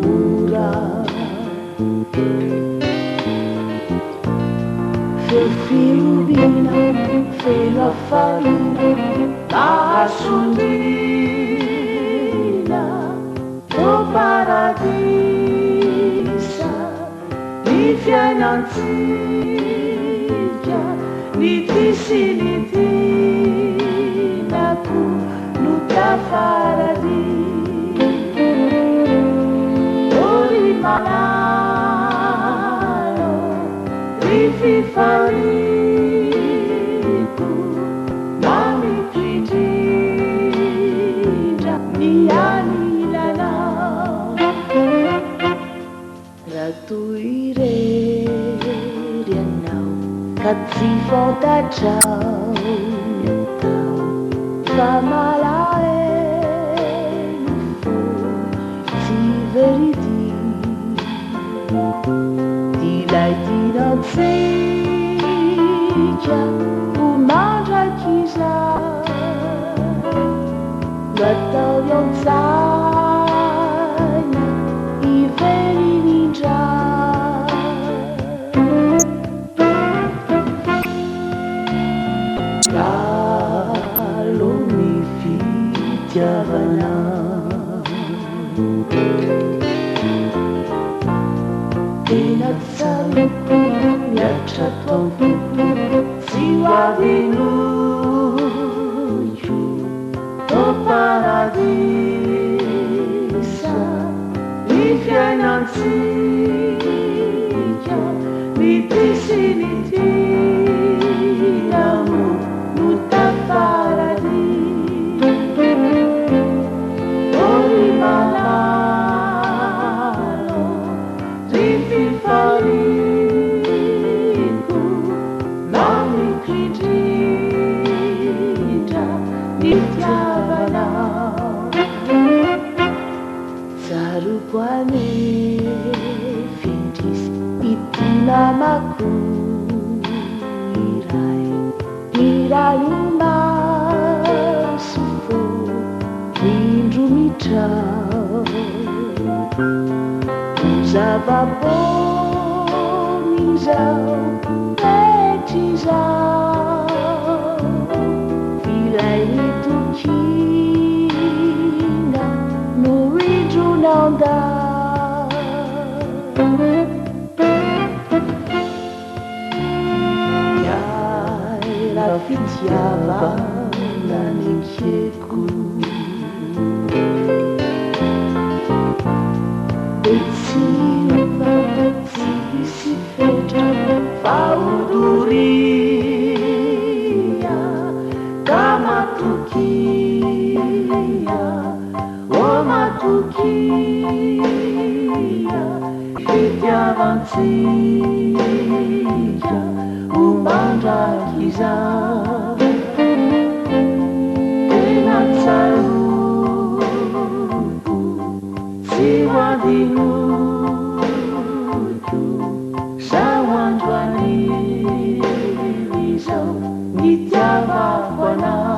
mora fefiobina fenafarina mahasondrina no paradisa ny fiainantsika ny tisinidinako no tafaradi ori manano ry fifariko mamikindrindra ny anilanao raha toy irery anao ka tsy fantatrao ny atao fa malaelo fo tsy veridiko ilay dinantsika ho mandrakiza natao iaon-tsaina iverinindra alo ny fitiavana tena tsaroko miatra tompoko tsy hoavinoio no paradisa ny fiainantsika ny tisinidinamo no tafaradi ori malalo ry fifariko mamikindrindra ny fitiavanao tsaroko anefindrisy ity namako iray omaso fo indro mitrao zava-bonizao metrizao ilay nitokina no indronandao iay raha fitiavana nekeko etsiva tsisy fetra faodoria ka matokia o matokia fitiavantsika ho mandrakiza tena tsaroko tsy hoadinoio sao andro anivy zao nitiavako anao